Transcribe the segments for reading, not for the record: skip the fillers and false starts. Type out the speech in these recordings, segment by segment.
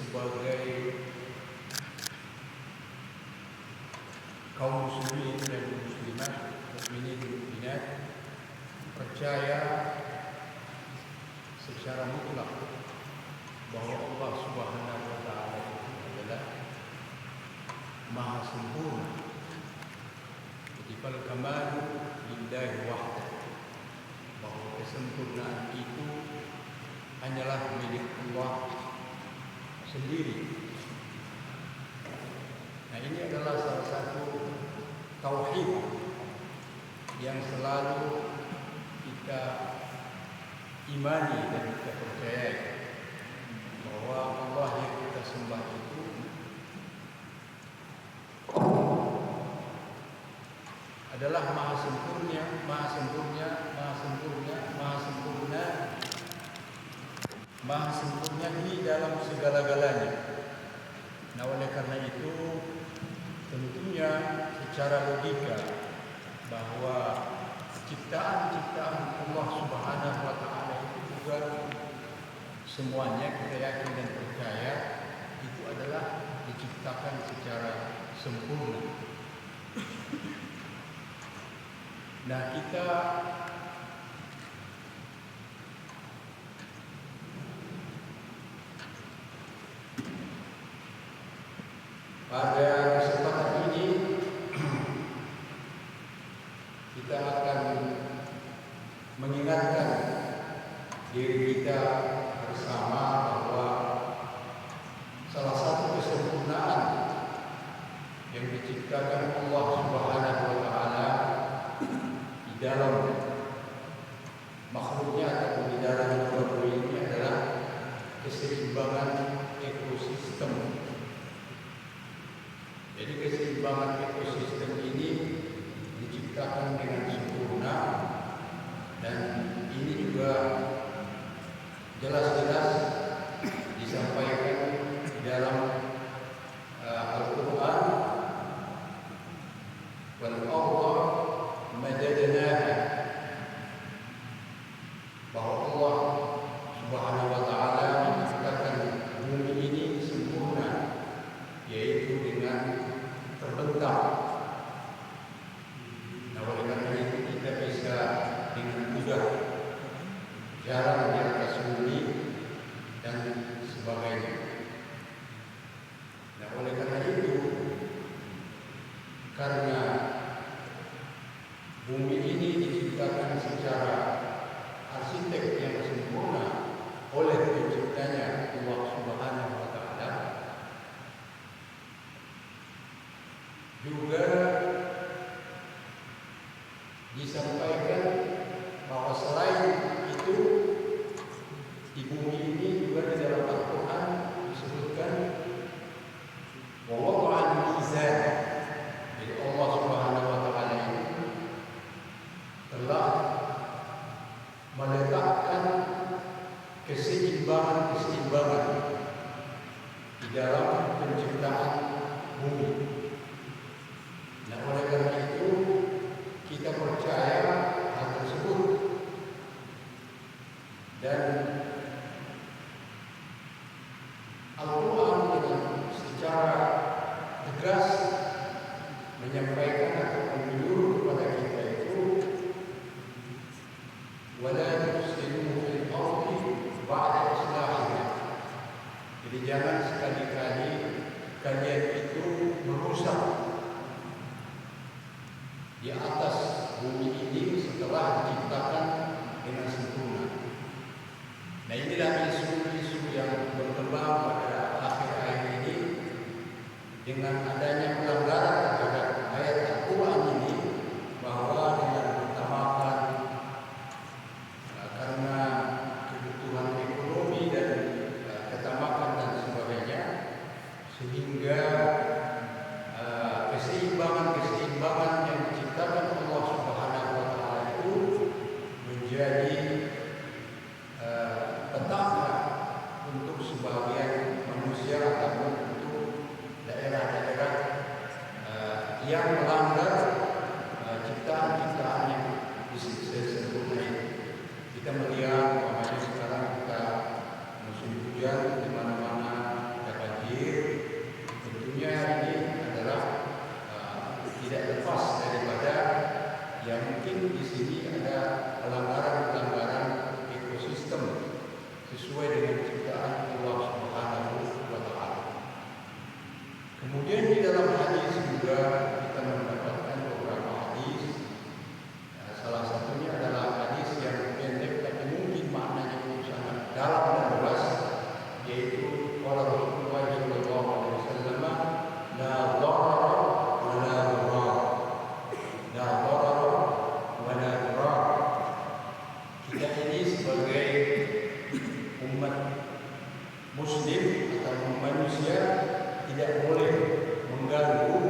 sebagai kaum muslimin dan muslimat, mukminin dan mukminat, percaya secara mutlak bahwa Allah Subhanahu wa taala itu adalah Maha sempurna. Fal kamalu lillahi wahdahu, bahwa kesempurnaan itu hanyalah milik Allah sendiri. Nah, ini adalah salah satu tauhid yang selalu kita imani dan kita percayai, bahwa Allah yang kita sembah itu adalah maha sempurna, maha sempurna, maha sempurna, maha sempurna, maha sempurna di dalam segala-galanya. Nah, oleh karena itu tentunya secara logika bahwa ciptaan-ciptaan Allah Subhanahu wa taala itu juga semuanya kita yakin dan percaya itu adalah diciptakan secara sempurna. Nah, kita pada kesempatan ini kita akan mengingatkan diri kita bersama bahwa salah satu kesempurnaan yang diciptakan Allah Subhanahu wa taala di dalam makhluknya atau di dalam makhluk ini adalah keseimbangan ekosistem. Jadi keseimbangan ekosistem ini diciptakan dengan sempurna, dan ini juga jelas-jelas disampaikan di dalam Al-Quran. Wal arda madadnaha, bahwa Allah Subhanahu wa taala menciptakan bumi ini sempurna, yaitu dengan terbentang. Nah, oleh karena itu kita bisa dengan mudah jalan di atas bumi dan sebagainya. Nah, oleh karena itu, karena bumi ini diciptakan secara arsitek yang sempurna oleh penciptanya Allah Subhanahu wa taala, juga disampaikan bahwa selain itu di bumi ini juga di dalam Al-Quran disebutkan bahwa al-mizan, jadi Allah Subhanahu wa taala ini telah meletakkan keseimbangan di dalam penciptaan bumi. Nah, oleh karena itu kita percaya hal tersebut, dan Al-Quran dengan secara tegas menyampaikan atau menyuruh kepada kita itu wala tufsidu fil ardi ba'da islahiha. Jadi jangan sekali-kali kalian itu merusak di atas bumi ini setelah diciptakan dengan sempurna. Nah, inilah isu-isu yang berkembang pada akhir-akhir ini dengan adanya pelanggaran terhadap ayat Al-Quran ini, bahwa dengan mengutamakan karena kebutuhan ekonomi dan ketamakan dan sebagainya, sehingga keseimbangan yang diciptakan Allah Subhanahu wa taala itu menjadi petaka untuk sebagian manusia ataupun untuk daerah-daerah yang melanggar ciptaan-ciptaan yang sesungguhnya ini. Kita melihat umpamanya sekarang kita musim hujan, di mana-mana Kemudian di dalam hadis juga kita mendapatkan beberapa hadis. Salah satunya adalah hadis yang pendek tapi mungkin maknanya itu sangat dalam dan luas, yaitu qala Rasulullah sallallahu alaihi wasallam, la dharara wa la dirar. La dharara wa la dirar. Kita ini sebagai umat muslim atau manusia tidak boleh mengganggu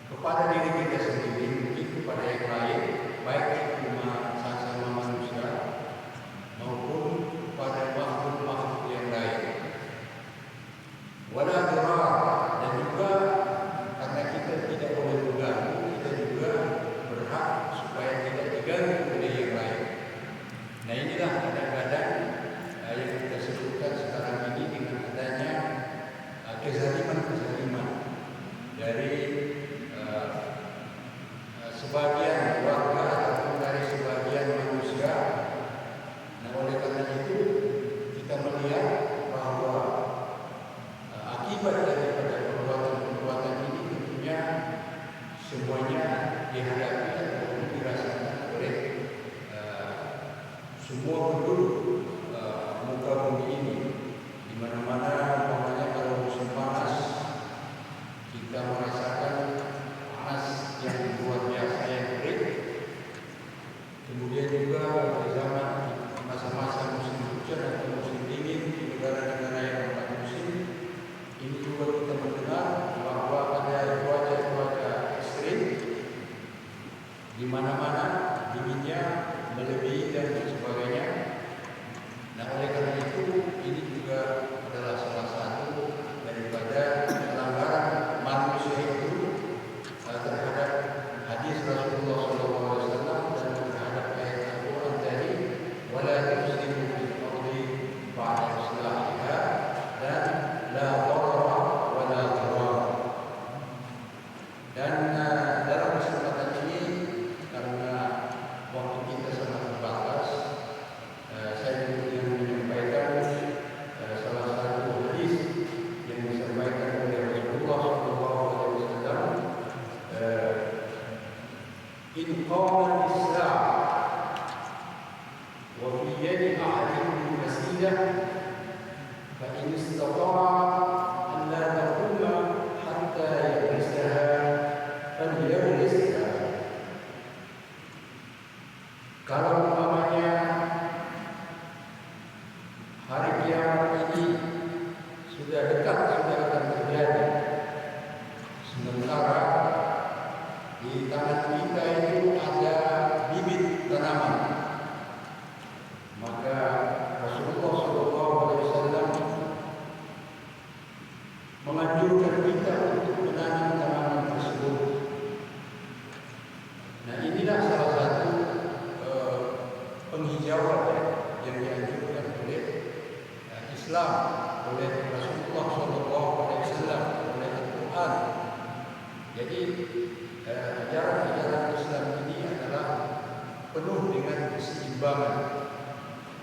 kepada diri kita sendiri, mungkin kepada yang lain, baik itu sesama manusia maupun kepada makhluk-makhluk yang lain. Wala dirar, dan juga karena kita tidak boleh mengganggu, kita juga berhak supaya tidak diganggu oleh yang lain. Nah, inilah kadang-kadang yang kita sebutkan sekarang ini dengan adanya kezaliman-kezaliman dari sebagian warga ataupun dari sebagian manusia. Nah, oleh karena itu kita melihat bahwa akibat daripada perbuatan-perbuatan ini tentunya semuanya dihadapi ataupun dirasakan oleh semua penduduk muka bumi ini. Di mana-mana umpamanya kalau musim panas kita merasakan panas yang luar biasa, yang terik. Kemudian juga di zaman masa-masa musim hujan atau musim dingin di negara-negara yang empat musim ini juga kita mendengar bahwa ada cuaca-cuaca ekstrim di mana-mana, dinginnya melebihi dan sebagainya. Nah, oleh karena itu ini juga adalah salah satu daripada pelanggaran manusia itu terhadap hadis Rasulullah SAW dan terhadap ayat Al-Quran tadi, wala tufsidu fil ardi ba'da islahiha dan la dharara wa la dirar. Dan dalam kesempatan ini, karena waktu kita sangat terbatas, saya ingin menyampaikan salah satu hadis yang disampaikan oleh Rasulullah SAW. In qawla Islam wa fi yadi ahadikum nasidah fa in istata'a an la taquma hatta yablisaha falyablisha. Kalau umpamanya hari kiamat ini sudah dekat, sudah akan terjadi, sementara di tangan kita itu ada bibit tanaman, maka Rasulullah SAW menganjurkan kita untuk menanam tanaman tersebut. Nah, inilah salah satu penghijauan yang dianjurkan oleh Islam, oleh Rasulullah SAW, oleh Al-Quran. Jadi ajaran-ajaran Islam ini adalah penuh dengan keseimbangan.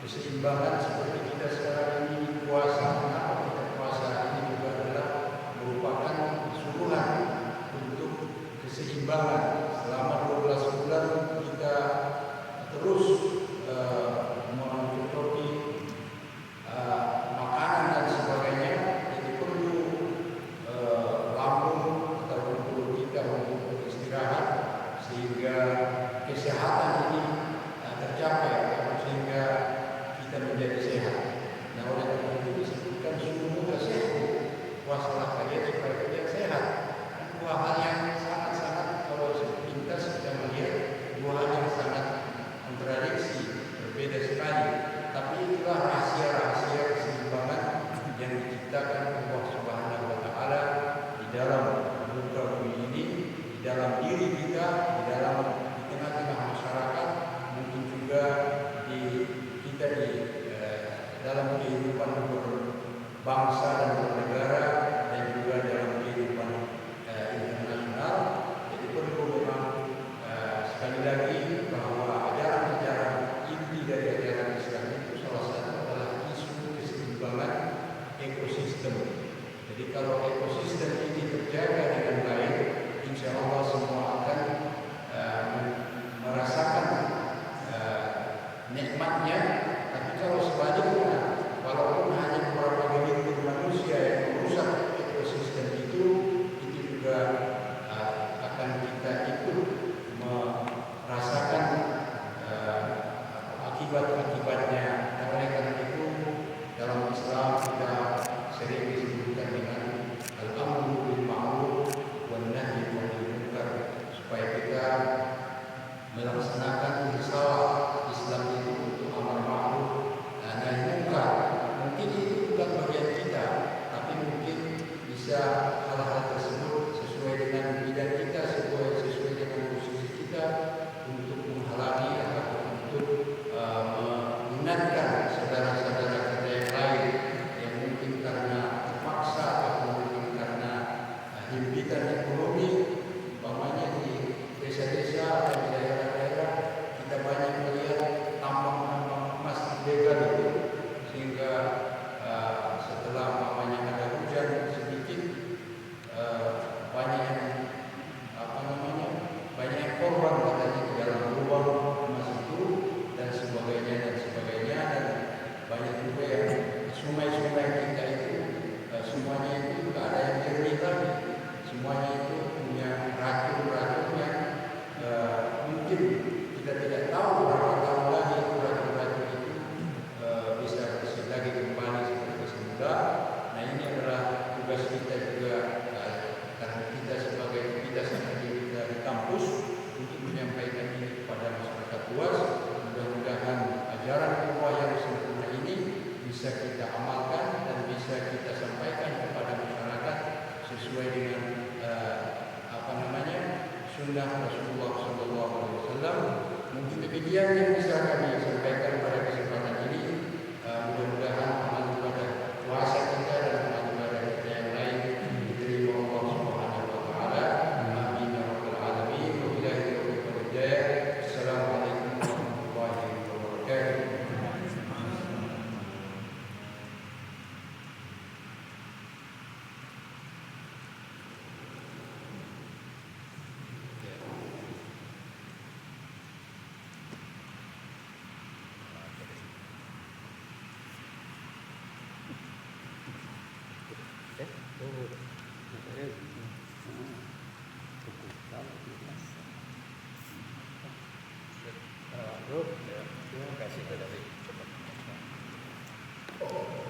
Keseimbangan seperti kita sekarang ini puasa. Kenapa kita puasa? Ini juga adalah merupakan suruhan untuk keseimbangan. Selama 12 bulan kita terus mencukupi makanan dan sebagainya, jadi perlu lambung atau perlu kita untuk istirahat sehingga kesehatan ini tercapai, sehingga kita menjadi sehat. Nah, oleh karena itu disebutkan sunnah sehat, puasalah kalian supaya kalian sehat. Dua hal yang sangat-sangat, kalau sepintas kita melihat dua hal yang sangat kontradiksi, berbeda sekali. Tapi itulah rahasia-rahasia keseimbangan yang diciptakan Allah Subhanahu wa Ta'ala di dalam muka bumi ini, di dalam diri kita, di tengah-tengah masyarakat, mungkin juga di dalam kehidupan berbangsa dan bernegara, dan juga dalam kehidupan internasional. Jadi perlu memang sekali lagi bahwa ajaran-ajaran inti dari ajaran Islam itu salah satu adalah isu keseimbangan ekosistem. Jadi kalau ekosistem bisa hal-hal tersebut sesuai dengan bidang kita, sesuai dengan posisi kita untuk menghalangi atau untuk mengingatkan saudara-saudara kita yang lain yang mungkin karena terpaksa atau mungkin karena himpitan ekonomi, umpamanya di desa-desa atau di daerah-daerah kita banyak melihat tambang-tambang emas ilegal itu, sehingga setelah umpamanya ada hujan sedikit banyak banyak korban katanya di dalam lubang emas itu dan sebagainya dan banyak juga yang sungai-sungai kita itu semuanya itu tidak ada yang jernih lagi, semuanya itu punya racun-racun yang mungkin kita tidak tahu berapa tahun lagi racun-racun itu bisa bersih lagi kembali seperti semula. Nah, ini adalah tugas kita juga karena kita di kampus untuk menyampaikan ini kepada masyarakat luas. Mudah-mudahan ajaran Allah yang sempurna ini bisa kita amalkan dan bisa kita sampaikan kepada masyarakat sesuai dengan sunnah Rasulullah SAW. Mungkin demikian yang bisa kami sampaikan pada kesempatan ini. Mudah-mudahan amal ibadah puasa kita dan amal ibadah kita yang lain diterima Allah Subhanahu wa taala. Amin ya rabbal alamin. Wabillahi taufiq wal hidayah. Assalamualaikum warahmatullahi wabarakatuh. Terima kasih.